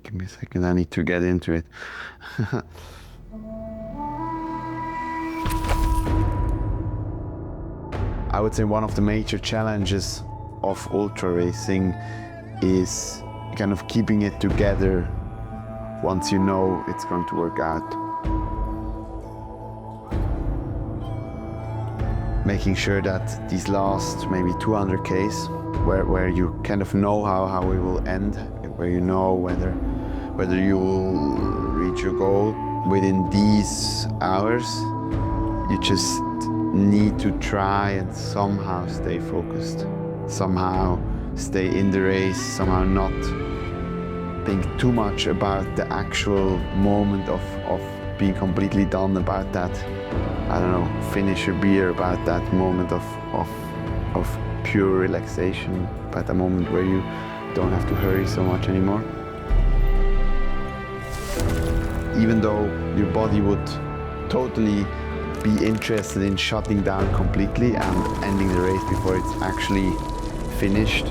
Give me a second, I need to get into it. I would say one of the major challenges of ultra racing is kind of keeping it together once you know it's going to work out. Making sure that these last maybe 200 Ks, where you kind of know how it will end, where you know whether you will reach your goal within these hours, you just need to try and somehow stay focused, somehow stay in the race, somehow not think too much about the actual moment of being completely done, about that, I don't know, finish a beer, about that moment of pure relaxation, about the moment where you don't have to hurry so much anymore. Even though your body would totally be interested in shutting down completely and ending the race before it's actually finished,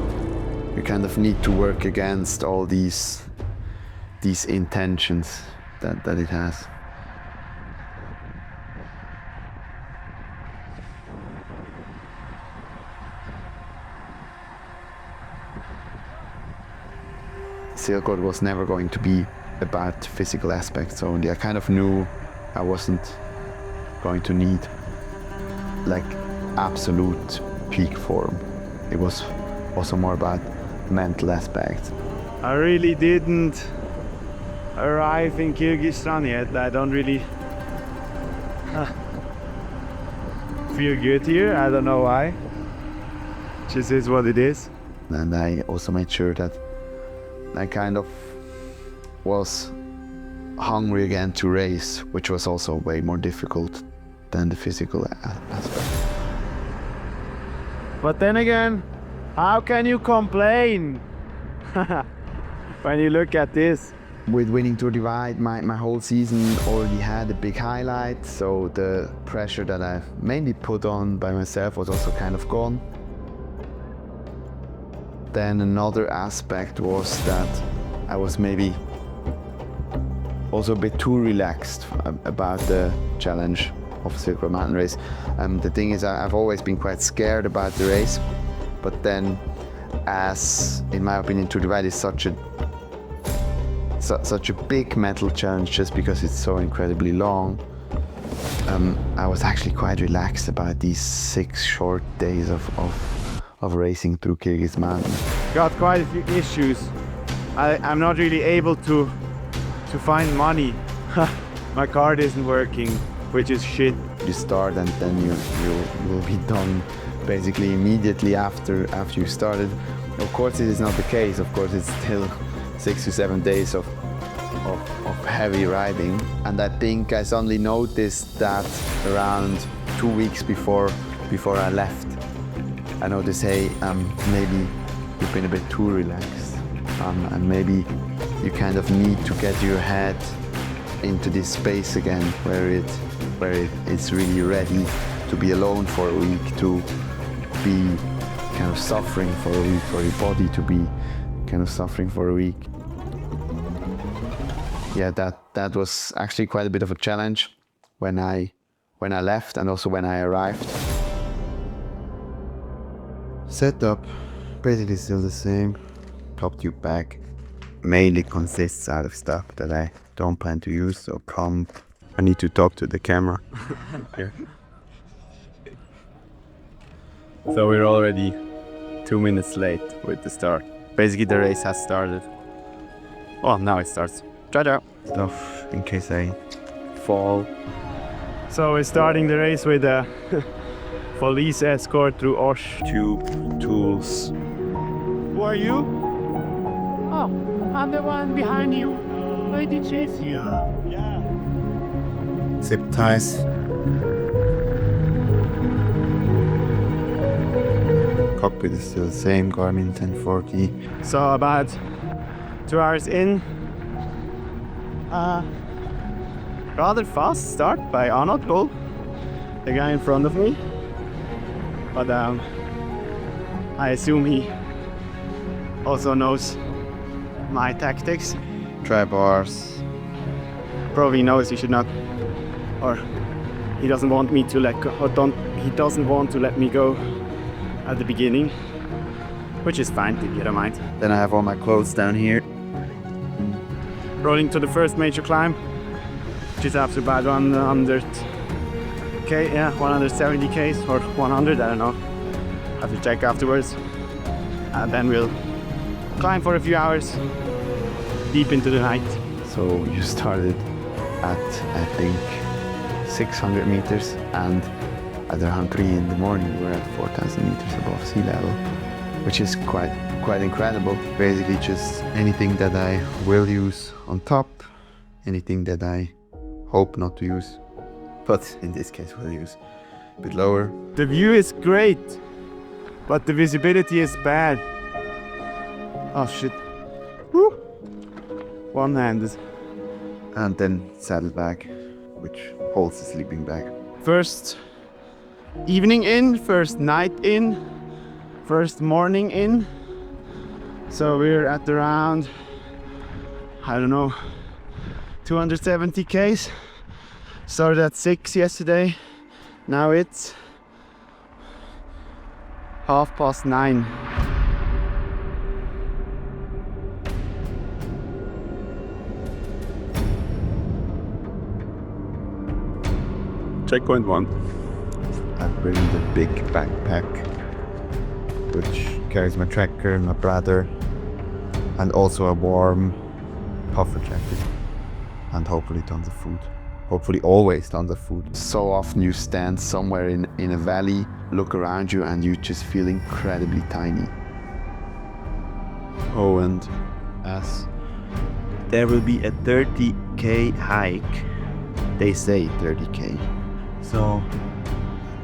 you kind of need to work against all these intentions that it has. Silk Road was never going to be about physical aspects only. I kind of knew I wasn't going to need like absolute peak form. It was also more about mental aspects. I really didn't arrive in Kyrgyzstan yet. I don't really feel good here. I don't know why. Just is what it is. And I also made sure that I kind of was hungry again to race, which was also way more difficult than the physical aspect. But then again, how can you complain when you look at this? With winning Tour Divide, my whole season already had a big highlight, so the pressure that I mainly put on by myself was also kind of gone. Then another aspect was that I was maybe also a bit too relaxed about the challenge of Silk Road Mountain Race. The thing is, I've always been quite scared about the race, but then, as in my opinion, Tour Divide is such a big mental challenge just because it's so incredibly long. I was actually quite relaxed about these 6 short days of racing through Kyrgyz mountains. Got quite a few issues. I'm not really able to find money. My card isn't working, which is shit. You start and then you will be done basically immediately after you started. Of course it is not the case. Of course it's still 6 to 7 days of heavy riding. And I think I suddenly noticed that around 2 weeks before I left, I noticed, hey, maybe you've been a bit too relaxed, and maybe you kind of need to get your head into this space again, where it's really ready to be alone for a week, to be kind of suffering for a week, for your body to be kind of suffering for a week. Yeah, that was actually quite a bit of a challenge when I left and also when I arrived. Setup, basically still the same. Top tube bag mainly consists out of stuff that I don't plan to use, so I need to talk to the camera. Here. So we're already 2 minutes late with the start. Basically the race has started. Well, now it starts. Ciao. Stuff in case I fall. So we're starting the race with a police escort through Osh. Tube, tools. Who are you? Oh, I'm the one behind you. Why did you chase you? Yeah. Zip ties. Cockpit is still the same, Garmin 1040. So about 2 hours in, rather fast start by unforgettable, the guy in front of me. But I assume he also knows my tactics. Try bars. Probably knows he should not, or he doesn't want me to let go, he doesn't want to let me go at the beginning, which is fine, you don't mind. Then I have all my clothes down here. Rolling to the first major climb, which is after about 100k, yeah, 170 k's or 100, I don't know. Have to check afterwards. And then we'll climb for a few hours deep into the night. So you started at, I think, 600 meters, and at around 3 in the morning we're at 4,000 meters above sea level, which is quite incredible. Basically just anything that I will use on top, anything that I hope not to use, but in this case will use a bit lower. The view is great, but the visibility is bad. Oh shit. Woo. One-handed. And then saddlebag, which holds the sleeping bag. First evening in, first night in, first morning in. So we're at around, I don't know, 270 k's. Started at 6 yesterday. Now it's 9:30. Checkpoint 1. I'm bringing the big backpack, which carries my tracker, my bladder, and also a warm puffer jacket, and hopefully tons of food. Hopefully always tons of food. So often you stand somewhere in a valley, look around you, and you just feel incredibly tiny. Oh, and as there will be a 30k hike, They say 30k. so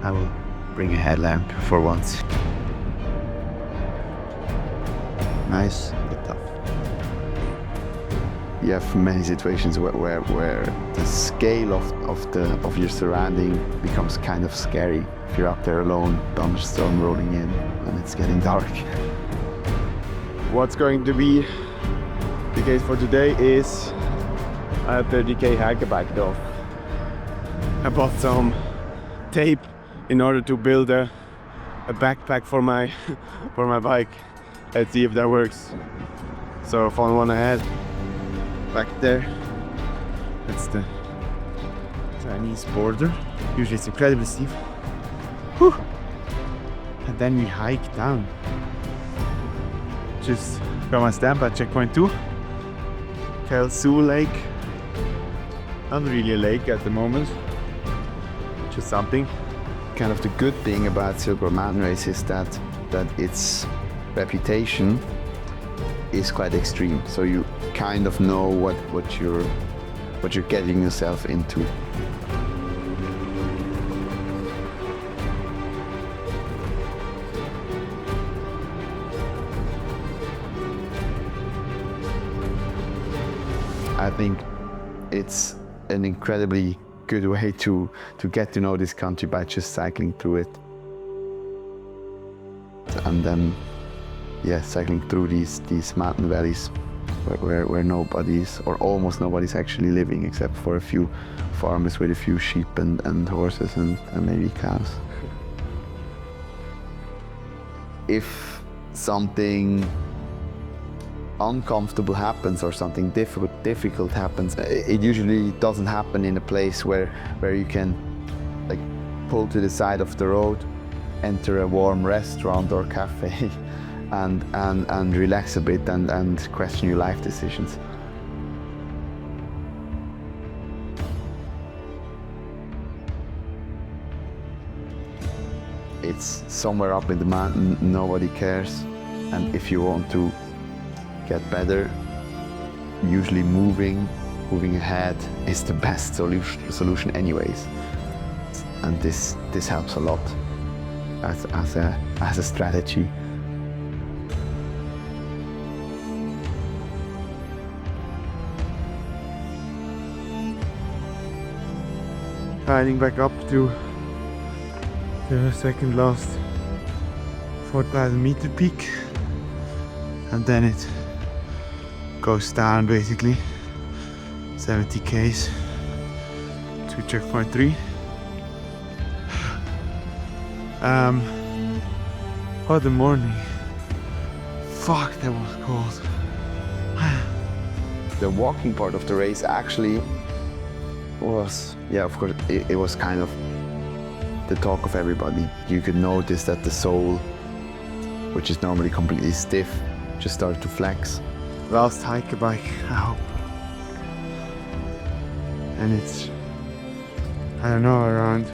I will bring a headlamp for once. Nice, but tough. You have many situations where the scale of your surrounding becomes kind of scary. If you're up there alone, thunderstorm rolling in, and it's getting dark. What's going to be the case for today is a 30k hike bike off. I bought some tape in order to build a backpack for my bike. Let's see if that works. So follow one ahead. Back there. That's the Chinese border. Usually it's incredibly steep. Whew. And then we hike down. Just got my stamp at checkpoint 2. Kelsu Lake. Not really a lake at the moment. Just something. Kind of the good thing about Silk Road Mountain Race is that its reputation is quite extreme. So you kind of know what you're getting yourself into. I think it's an incredibly good way to get to know this country by just cycling through it. And then, yeah, cycling through these mountain valleys where nobody's, or almost nobody's actually living, except for a few farmers with a few sheep and horses and maybe cows. If something uncomfortable happens or something difficult happens, it usually doesn't happen in a place where you can like pull to the side of the road, enter a warm restaurant or cafe and relax a bit and question your life decisions. It's somewhere up in the mountain, nobody cares, and if you want to get better, usually moving ahead is the best solution anyways. And this helps a lot as a strategy. Climbing back up to the second last 4,000 meter peak. and then it goes down basically 70 k's to checkpoint 3. What a morning. Fuck, that was cold. The walking part of the race actually was, yeah, of course, it was kind of the talk of everybody. You could notice that the sole, which is normally completely stiff, just started to flex. Last hike bike, ow. And it's, I don't know, around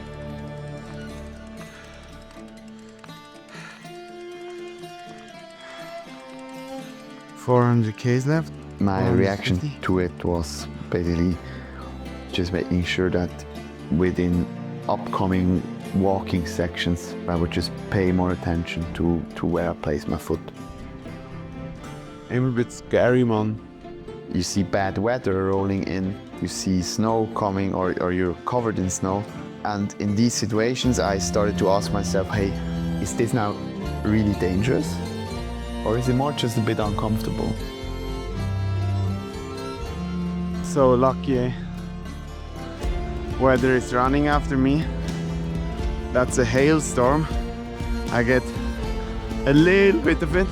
400 k's left. My reaction 450. to it was basically just making sure that within upcoming walking sections, I would just pay more attention to where I place my foot. I'm a bit scary, man. You see bad weather rolling in, you see snow coming or you're covered in snow. And in these situations, I started to ask myself, hey, is this now really dangerous? Or is it more just a bit uncomfortable? So lucky, eh? Weather is running after me. That's a hailstorm. I get a little bit of it.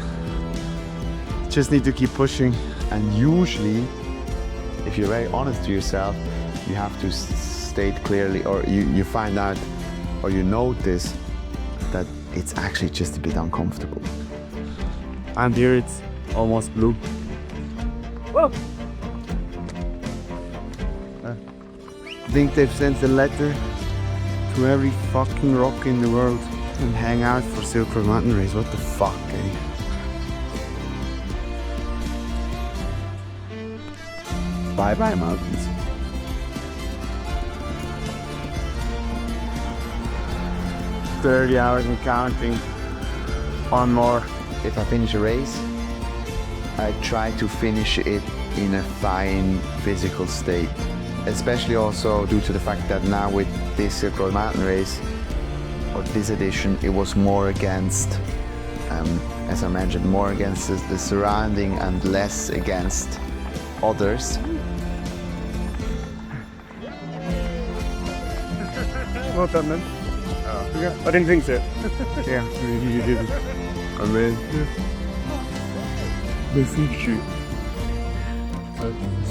Just need to keep pushing. And usually, if you're very honest to yourself, you have to state clearly, or you find out, or you notice that it's actually just a bit uncomfortable. And here it's almost blue. Whoa. I think they've sent a letter to every fucking rock in the world and hang out for Silk Road Mountain Race. What the fuck, eh? Bye bye, mountains. "30 hours and counting. One more." If I finish a race, I try to finish it in a fine physical state. Especially also due to the fact that now with this Silk Road Mountain Race, or this edition, it was more against, as I mentioned, more against the surrounding and less against others. Well done, man. Yeah, I didn't think so. Yeah, you did it. I mean, the fish.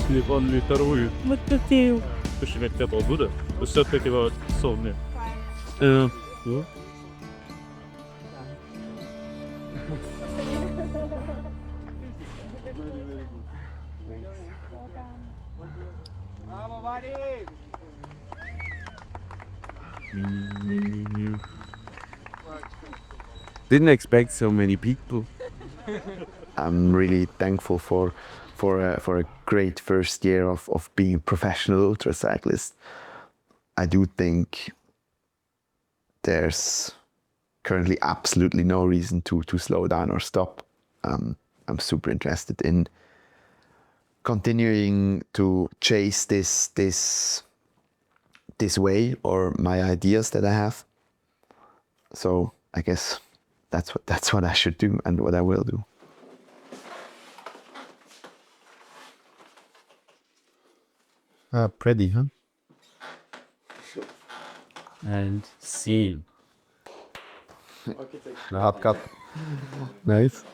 Слепан вторую. Мататею. Слушай, как это было? Все-таки вот сонный. Didn't expect so many people. I'm really thankful for a great first year of being a professional ultra cyclist. I do think there's currently absolutely no reason to slow down or stop. I'm super interested in continuing to chase this way, or my ideas that I have. So I guess that's what I should do and what I will do. Pretty, huh? And scene. Nice.